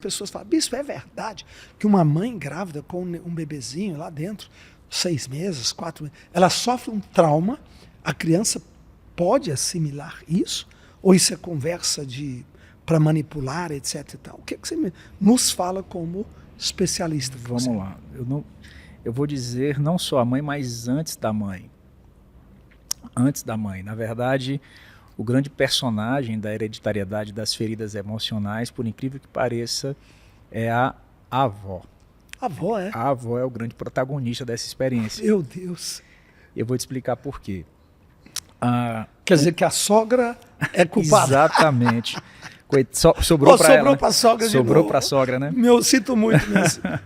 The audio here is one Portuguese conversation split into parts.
Pessoas falam, bispo, é verdade que uma mãe grávida com um bebezinho lá dentro, 6 meses, 4 meses, ela sofre um trauma, a criança pode assimilar isso? Ou isso é conversa para manipular, etc. E tal? O que você nos fala como especialista? Vamos lá. Eu vou dizer não só a mãe, mas antes da mãe. Antes da mãe. Na verdade, o grande personagem da hereditariedade das feridas emocionais, por incrível que pareça, é a avó. A avó, é? A avó é o grande protagonista dessa experiência. Meu Deus. Eu vou te explicar por quê. Quer dizer que a sogra é culpada. Exatamente. Sobrou para ela. Para a sogra de Sobrou novo. para a sogra, né? Eu sinto muito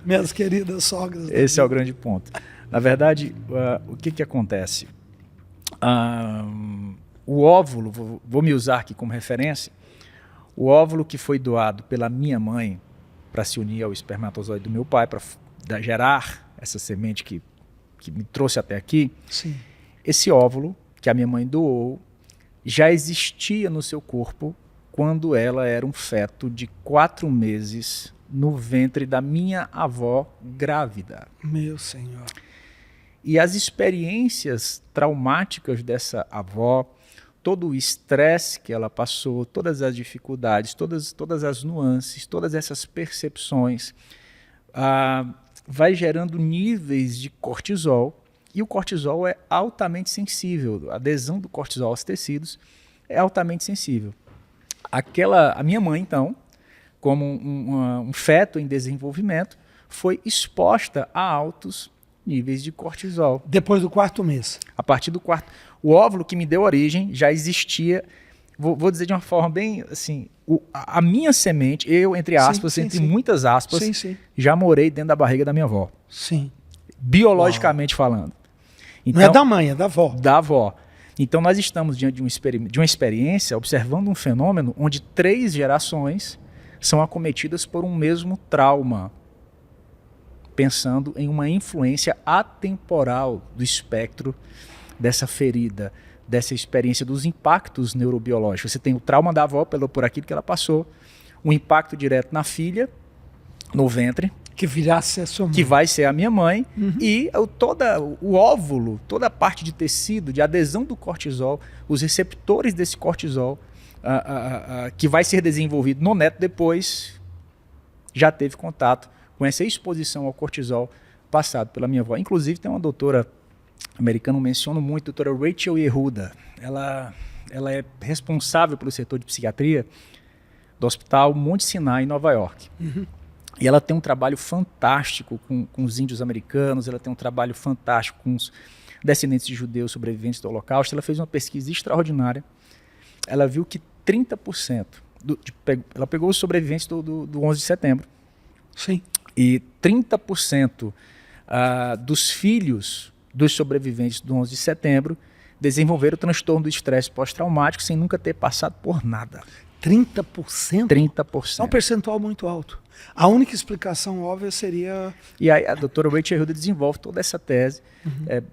minhas queridas sogras. Esse é o grande ponto. Na verdade, o que acontece? O óvulo, vou me usar aqui como referência, o óvulo que foi doado pela minha mãe para se unir ao espermatozoide do meu pai, para gerar essa semente que me trouxe até aqui, sim. Esse óvulo que a minha mãe doou já existia no seu corpo quando ela era um feto de 4 meses no ventre da minha avó grávida. Meu Senhor. E as experiências traumáticas dessa avó, todo o estresse que ela passou, todas as dificuldades, todas as nuances, todas essas percepções, vai gerando níveis de cortisol, e o cortisol é altamente sensível, a adesão do cortisol aos tecidos é altamente sensível. A minha mãe, então, como um feto em desenvolvimento, foi exposta a altos níveis de cortisol. Depois do 4º mês? A partir do 4º. O óvulo que me deu origem já existia, vou dizer de uma forma bem assim, a minha semente, eu, entre aspas, entre muitas aspas, já morei dentro da barriga da minha avó. Sim. Biologicamente falando. Então, não é da mãe, é da avó. Da avó. Então nós estamos diante de uma experiência, observando um fenômeno onde 3 gerações são acometidas por um mesmo trauma, pensando em uma influência atemporal do espectro dessa ferida, dessa experiência, dos impactos neurobiológicos. Você tem o trauma da avó por aquilo que ela passou, um impacto direto na filha, no ventre, que virasse a sua mãe. Que vai ser a minha mãe, e o óvulo, toda a parte de tecido, de adesão do cortisol, os receptores desse cortisol, que vai ser desenvolvido no neto depois, já teve contato com essa exposição ao cortisol passado pela minha avó. Inclusive tem uma doutora americana, menciono muito, a doutora Rachel Yehuda. Ela é responsável pelo setor de psiquiatria do Hospital Monte Sinai, em Nova York. E ela tem um trabalho fantástico com os índios americanos, ela tem um trabalho fantástico com os descendentes de judeus sobreviventes do Holocausto. Ela fez uma pesquisa extraordinária. Ela viu que 30%, ela pegou os sobreviventes do 11 de setembro. Sim. E 30% dos filhos dos sobreviventes do 11 de setembro desenvolveram o transtorno do estresse pós-traumático sem nunca ter passado por nada. 30%? 30%. É um percentual muito alto. A única explicação óbvia seria... E aí a doutora Rachel Yehuda desenvolve toda essa tese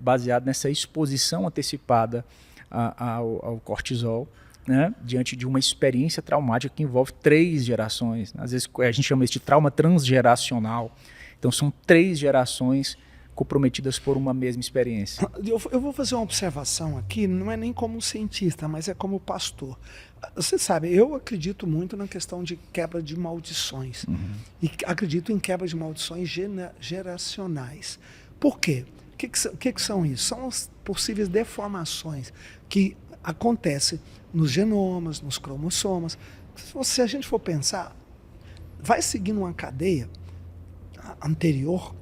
baseada nessa exposição antecipada ao cortisol, né, diante de uma experiência traumática que envolve 3 gerações. Às vezes a gente chama isso de trauma transgeracional. Então são 3 gerações comprometidas por uma mesma experiência. Eu vou fazer uma observação aqui, não é nem como cientista, mas é como pastor. Você sabe, eu acredito muito na questão de quebra de maldições. E acredito em quebra de maldições geracionais. Por quê? O que são isso? São as possíveis deformações que acontecem nos genomas, nos cromossomas. Se a gente for pensar, vai seguindo uma cadeia anterior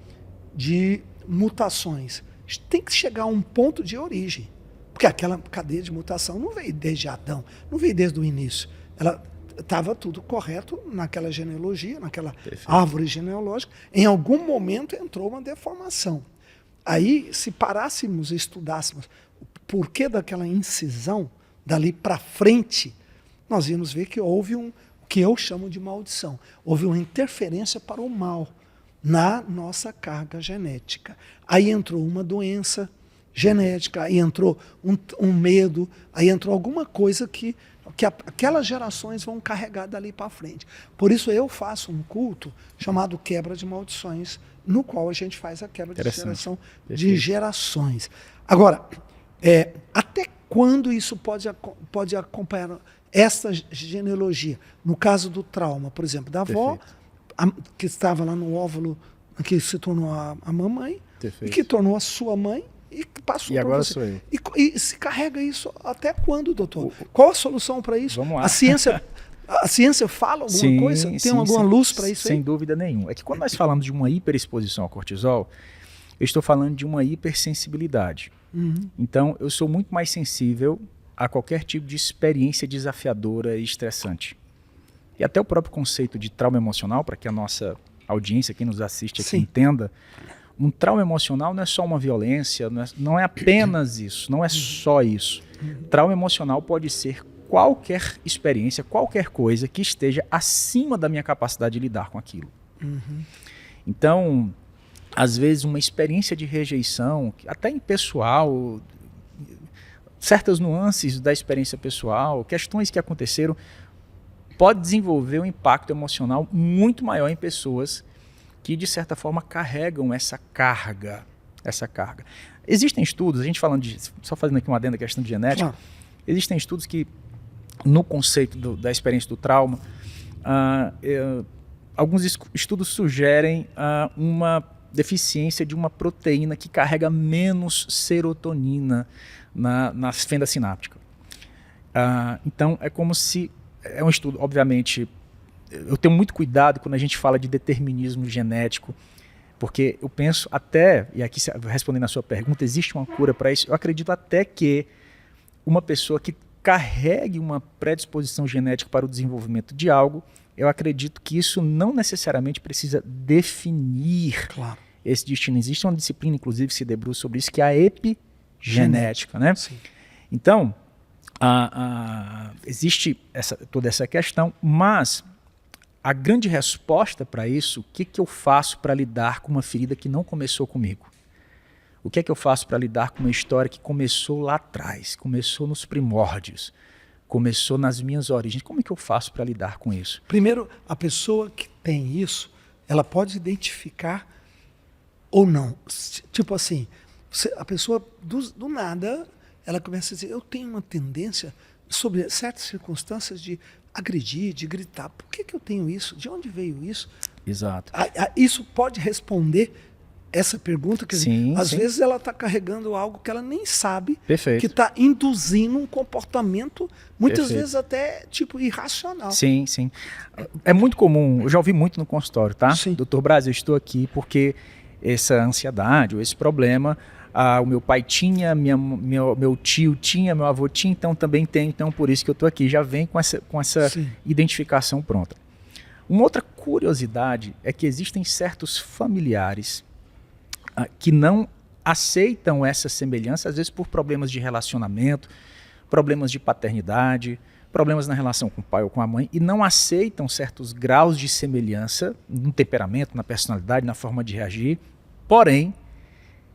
de mutações. Tem que chegar a um ponto de origem. Porque aquela cadeia de mutação não veio desde Adão, não veio desde o início. Ela estava tudo correto naquela genealogia, naquela árvore genealógica. Em algum momento entrou uma deformação. Aí, se parássemos e estudássemos o porquê daquela incisão, dali para frente, nós íamos ver que houve o que eu chamo de maldição. Houve uma interferência para o mal na nossa carga genética. Aí entrou uma doença genética, aí entrou um medo, aí entrou alguma coisa que que aquelas gerações vão carregar dali para frente. Por isso eu faço um culto chamado Quebra de Maldições, no qual a gente faz a quebra de gerações. Agora, até quando isso pode acompanhar essa genealogia? No caso do trauma, por exemplo, da avó, que estava lá no óvulo, que se tornou a mamãe, e que tornou a sua mãe, e que passou e agora você. sou eu. E se carrega isso até quando, doutor? Qual a solução para isso? Vamos lá. A ciência fala alguma coisa? Tem alguma luz para isso aí? Sem dúvida nenhuma. É que quando nós falamos de uma hiperexposição ao cortisol, eu estou falando de uma hipersensibilidade. Então, eu sou muito mais sensível a qualquer tipo de experiência desafiadora e estressante. E até o próprio conceito de trauma emocional, para que a nossa audiência, quem nos assiste aqui, entenda, um trauma emocional não é só uma violência, não é apenas isso, não é só isso. Trauma emocional pode ser qualquer experiência, qualquer coisa que esteja acima da minha capacidade de lidar com aquilo. Então, às vezes, uma experiência de rejeição, até impessoal, certas nuances da experiência pessoal, questões que aconteceram, pode desenvolver um impacto emocional muito maior em pessoas que, de certa forma, carregam essa carga. Existem estudos, a gente falando só fazendo aqui uma adenda à questão de genética, existem estudos que, no conceito da experiência do trauma, alguns estudos sugerem uma deficiência de uma proteína que carrega menos serotonina na fenda sináptica. Então, é como se... É um estudo, obviamente, eu tenho muito cuidado quando a gente fala de determinismo genético, porque eu penso até, e aqui respondendo a sua pergunta, existe uma cura para isso? Eu acredito até que uma pessoa que carregue uma predisposição genética para o desenvolvimento de algo, eu acredito que isso não necessariamente precisa definir esse destino. Existe uma disciplina, inclusive, que se debruça sobre isso, que é a epigenética, né? Sim. Então, existe toda essa questão, mas a grande resposta para isso, o que eu faço para lidar com uma ferida que não começou comigo? O que é que eu faço para lidar com uma história que começou lá atrás, começou nos primórdios, começou nas minhas origens? Como é que eu faço para lidar com isso? Primeiro, a pessoa que tem isso, ela pode identificar ou não. Tipo assim, a pessoa do nada, ela começa a dizer, eu tenho uma tendência sobre certas circunstâncias de agredir, de gritar. Por que eu tenho isso? De onde veio isso? Exato. Isso pode responder essa pergunta, quer dizer, às sim. vezes ela está carregando algo que ela nem sabe, Perfeito. que está induzindo um comportamento, muitas Perfeito. vezes até tipo irracional. Sim. É muito comum, eu já ouvi muito no consultório, tá? Sim. Doutor Braz, eu estou aqui porque essa ansiedade ou esse problema, o meu pai tinha, meu tio tinha, meu avô tinha, então também tem, então por isso que eu estou aqui. Já vem com essa identificação pronta. Uma outra curiosidade é que existem certos familiares que não aceitam essa semelhança, às vezes por problemas de relacionamento, problemas de paternidade, problemas na relação com o pai ou com a mãe, e não aceitam certos graus de semelhança no temperamento, na personalidade, na forma de reagir, porém,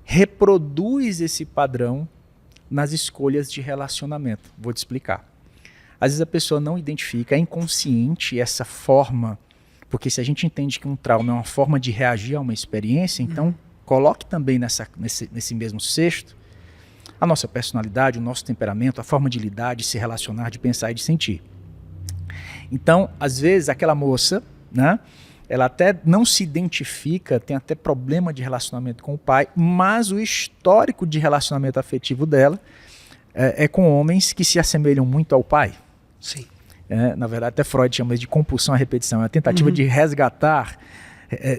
reproduz esse padrão nas escolhas de relacionamento. Vou te explicar. Às vezes a pessoa não identifica, é inconsciente essa forma, porque se a gente entende que um trauma é uma forma de reagir a uma experiência, então coloque também nesse mesmo cesto a nossa personalidade, o nosso temperamento, a forma de lidar, de se relacionar, de pensar e de sentir. Então, às vezes, aquela moça, né, ela até não se identifica, tem até problema de relacionamento com o pai, mas o histórico de relacionamento afetivo dela é com homens que se assemelham muito ao pai. Sim. Na verdade, até Freud chama isso de compulsão à repetição, é a tentativa de resgatar,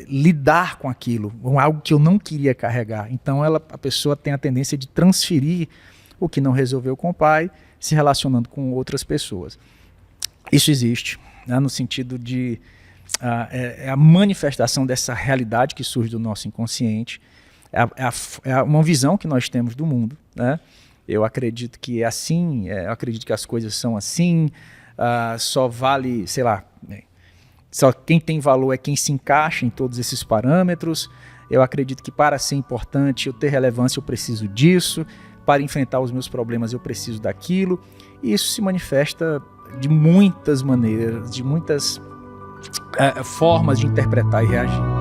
lidar com aquilo, com algo que eu não queria carregar. Então a pessoa tem a tendência de transferir o que não resolveu com o pai, se relacionando com outras pessoas. Isso existe, né, no sentido de a manifestação dessa realidade que surge do nosso inconsciente, é uma visão que nós temos do mundo, né? Eu acredito que é assim, eu acredito que as coisas são assim, só vale, sei lá, só quem tem valor é quem se encaixa em todos esses parâmetros. Eu acredito que para ser importante, eu ter relevância, eu preciso disso. Para enfrentar os meus problemas, eu preciso daquilo. E isso se manifesta de muitas maneiras, de muitas formas de interpretar e reagir.